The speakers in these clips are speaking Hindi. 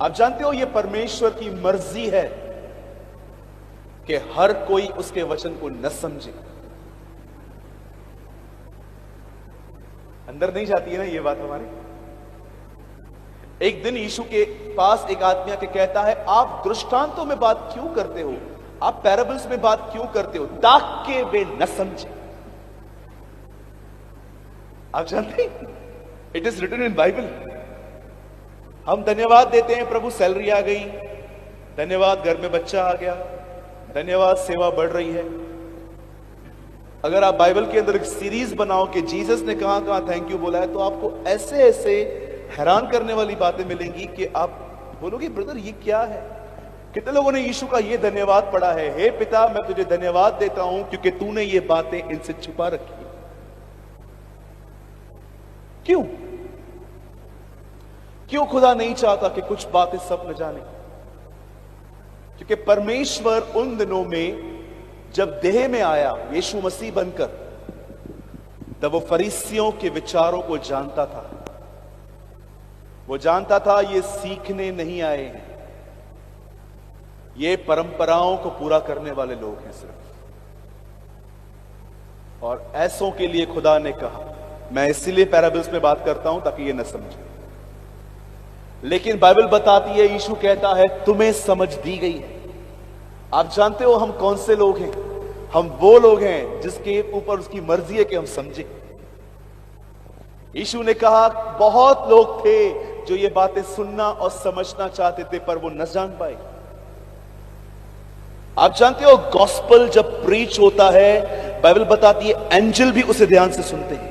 आप जानते हो, यह परमेश्वर की मर्जी है कि हर कोई उसके वचन को न समझे। अंदर नहीं जाती है ना ये बात हमारी। एक दिन यीशु के पास एक आदमी आके कहता है, आप दृष्टांतों में बात क्यों करते हो, आप पैराबल्स में बात क्यों करते हो, ताकि वे न समझे। आप जानते हैं, it is written in Bible. हम धन्यवाद देते हैं, प्रभु सैलरी आ गई, धन्यवाद घर में बच्चा आ गया, धन्यवाद सेवा बढ़ रही है। अगर आप बाइबल के अंदर एक सीरीज बनाओ कि जीसस ने कहां कहां थैंक यू बोला है, तो आपको ऐसे ऐसे हैरान करने वाली बातें मिलेंगी कि आप बोलोगे ब्रदर ये क्या है। कितने लोगों ने यीशु का ये धन्यवाद पढ़ा है, हे पिता मैं तुझे धन्यवाद देता हूं क्योंकि तूने ये बातें इनसे छुपा रखी है। क्यों क्यों खुदा नहीं चाहता कि कुछ बातें सब न जाने? क्योंकि परमेश्वर उन दिनों में जब देह में आया यीशु मसीह बनकर, तब वो फरीसियों के विचारों को जानता था। वो जानता था ये सीखने नहीं आए हैं, ये परंपराओं को पूरा करने वाले लोग हैं सिर्फ। और ऐसों के लिए खुदा ने कहा, मैं इसीलिए पैराबल्स में बात करता हूं ताकि ये न समझे। लेकिन बाइबल बताती है, यीशु कहता है तुम्हें समझ दी गई है। आप जानते हो हम कौन से लोग हैं? हम वो लोग हैं जिसके ऊपर उसकी मर्जी है कि हम समझें। यीशु ने कहा बहुत लोग थे जो ये बातें सुनना और समझना चाहते थे पर वो न जान पाए। आप जानते हो गॉस्पेल जब प्रीच होता है, बाइबल बताती है एंजल भी उसे ध्यान से सुनते हैं।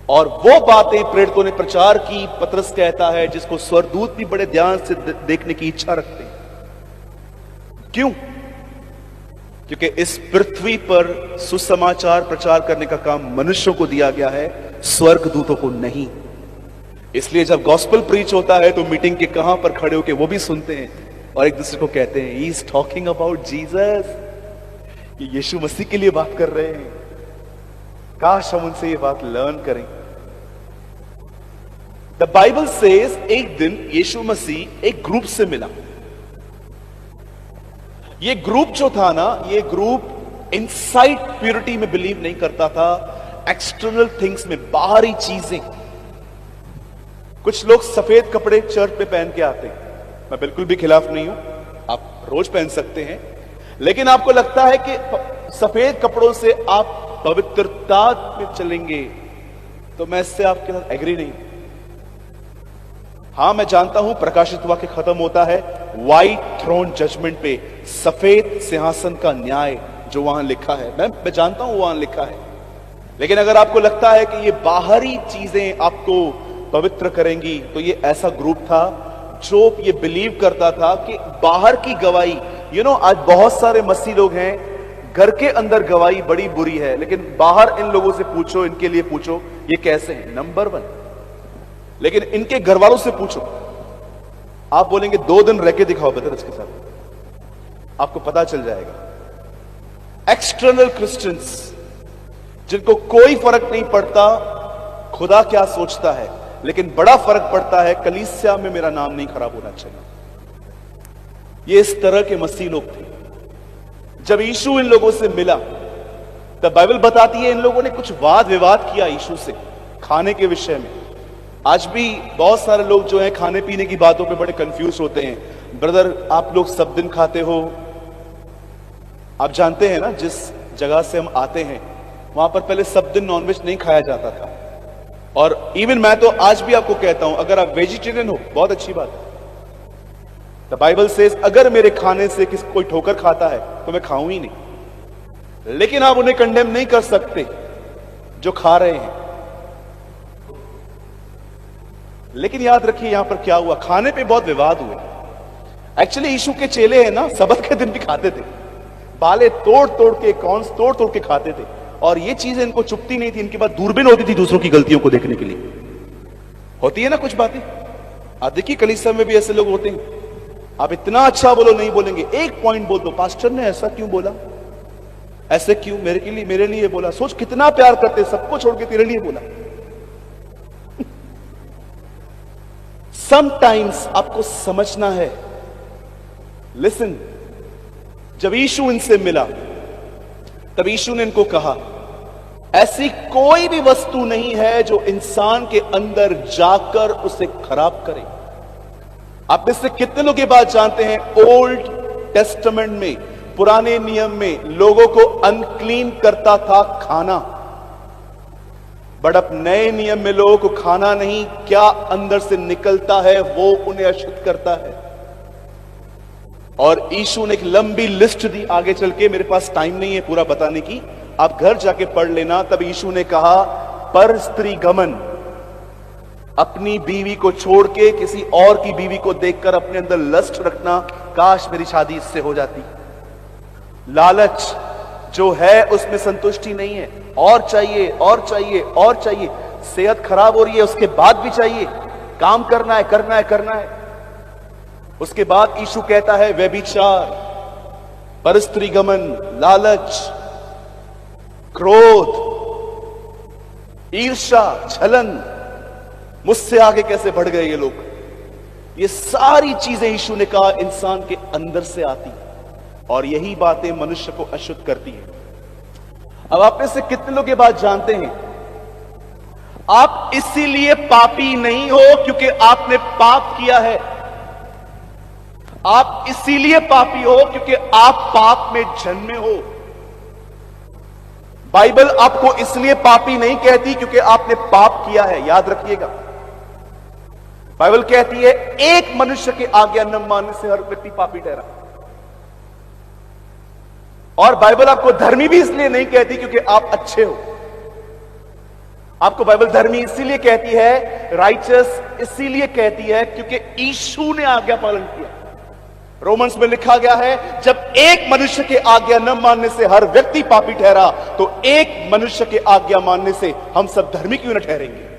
और वो बातें प्रेरितों ने प्रचार की, पतरस कहता है, जिसको स्वर्गदूत भी बड़े ध्यान से देखने की इच्छा रखते हैं। क्यों? क्योंकि इस पृथ्वी पर सुसमाचार प्रचार करने का काम मनुष्यों को दिया गया है, स्वर्गदूतों को नहीं। इसलिए जब गॉस्पेल प्रीच होता है तो मीटिंग के कहां पर खड़े होकर वो भी सुनते हैं और एक दूसरे को कहते हैं he is talking about Jesus, ये यीशु मसीह के लिए बात कर रहे हैं। काश हम उनसे ये बात लर्न करें। द बाइबल सेज एक दिन यीशु मसीह एक ग्रुप से मिला। ये ग्रुप जो था ना, ये ग्रुप इनसाइड प्योरिटी में बिलीव नहीं करता था, एक्सटर्नल थिंग्स में, बाहरी चीजें। कुछ लोग सफेद कपड़े चर्च पे पहन के आते हैं, मैं बिल्कुल भी खिलाफ नहीं हूं, आप रोज पहन सकते हैं। लेकिन आपको लगता है कि सफेद कपड़ों से आप पवित्रता में चलेंगे, तो मैं इससे आपके साथ एग्री नहीं हूं। हां, मैं जानता हूं प्रकाशित वाक्य खत्म होता है व्हाइट थ्रोन जजमेंट पे, सफेद सिंहासन का न्याय जो वहां लिखा है, मैं जानता हूं वहां लिखा है। लेकिन अगर आपको लगता है कि ये बाहरी चीजें आपको पवित्र करेंगी, तो ये ऐसा ग्रुप था जो ये बिलीव करता था कि बाहर की गवाही, आज बहुत सारे मसीह लोग हैं, घर के अंदर गवाही बड़ी बुरी है, लेकिन बाहर इन लोगों से पूछो, इनके लिए पूछो ये कैसे हैं, नंबर 1। लेकिन इनके घर वालों से पूछो, आप बोलेंगे 2 दिन रह के दिखाओ बेहतर इसके साथ, आपको पता चल जाएगा। एक्सटर्नल क्रिश्चियंस जिनको कोई फर्क नहीं पड़ता खुदा क्या सोचता है, लेकिन बड़ा फर्क पड़ता है कलीसिया में मेरा नाम नहीं खराब होना चाहिए। ये इस तरह के मसीह लोग थे। जब यीशु इन लोगों से मिला, तब बाइबल बताती है इन लोगों ने कुछ वाद विवाद किया यीशु से खाने के विषय में। आज भी बहुत सारे लोग जो हैं खाने पीने की बातों पे बड़े कंफ्यूज होते हैं। ब्रदर आप लोग सब दिन खाते हो, आप जानते हैं ना जिस जगह से हम आते हैं वहां पर पहले सब दिन नॉनवेज नहीं खाया जाता था। और इवन मैं तो आज भी आपको कहता हूं, अगर आप वेजिटेरियन हो बहुत अच्छी बात है। द बाइबल सेज अगर मेरे खाने से कोई ठोकर खाता है तो मैं खाऊं ही नहीं। लेकिन आप उन्हें कंडेम नहीं कर सकते जो खा रहे हैं। लेकिन याद रखिए यहां पर क्या हुआ, खाने पे बहुत विवाद हुए। एक्चुअली यीशु के चेले हैं ना, सबत के दिन भी खाते थे, बाले तोड़ तोड़ के, कॉर्न्स तोड़ तोड़ के खाते थे। और ये चीजें इनको चुपती नहीं थी, इनके पास दूरबीन होती थी दूसरों की गलतियों को देखने के लिए। होती है ना कुछ बातें, आप देखिए कलीसिया में भी ऐसे लोग होते हैं, आप इतना अच्छा बोलो नहीं बोलेंगे, एक पॉइंट बोल दो, पास्टर ने ऐसा क्यों बोला, ऐसे क्यों, मेरे लिए बोला, सोच कितना प्यार करते, सबको छोड़ के तेरे लिए बोला। समटाइम्स आपको समझना है। लिसन, जब यीशु इनसे मिला तब यीशु ने इनको कहा, ऐसी कोई भी वस्तु नहीं है जो इंसान के अंदर जाकर उसे खराब करे। आप में से कितने लोग ये बात जानते हैं, ओल्ड टेस्टामेंट में, पुराने नियम में लोगों को अनक्लीन करता था खाना, बट अब नए नियम में लोगों को खाना नहीं, क्या अंदर से निकलता है वो उन्हें अशुद्ध करता है। और यीशु ने एक लंबी लिस्ट दी आगे चल के, मेरे पास टाइम नहीं है पूरा बताने की, आप घर जाके पढ़ लेना। तब यीशु ने कहा, पर स्त्री गमन, अपनी बीवी को छोड़ के किसी और की बीवी को देखकर अपने अंदर लस्ट रखना, काश मेरी शादी इससे हो जाती। लालच जो है उसमें संतुष्टि नहीं है, और चाहिए और चाहिए और चाहिए। सेहत खराब हो रही है उसके बाद भी चाहिए, काम करना है करना है करना है। उसके बाद यीशु कहता है व्यभिचार, परस्त्री गमन, लालच, क्रोध, ईर्ष्या, छलन। मुझसे आगे कैसे बढ़ गए ये लोग। ये सारी चीजें यीशु ने कहा इंसान के अंदर से आती, और यही बातें मनुष्य को अशुद्ध करती है। अब आप में से कितने लोग ये बात जानते हैं, आप इसीलिए पापी नहीं हो क्योंकि आपने पाप किया है। आप इसीलिए पापी हो क्योंकि आप पाप में जन्मे हो। बाइबल आपको इसलिए पापी नहीं कहती क्योंकि आपने पाप किया है, याद रखिएगा। बाइबल कहती है एक मनुष्य की आज्ञा न मानने से हर व्यक्ति पापी ठहरा। और बाइबल आपको धर्मी भी इसलिए नहीं कहती क्योंकि आप अच्छे हो। आपको बाइबल धर्मी इसीलिए कहती है, राइचस इसीलिए कहती है क्योंकि यीशु ने आज्ञा पालन किया। रोमन्स में लिखा गया है, जब एक मनुष्य के आज्ञा न मानने से हर व्यक्ति पापी ठहरा, तो एक मनुष्य के आज्ञा मानने से हम सब धर्मी क्यों न ठहरेंगे।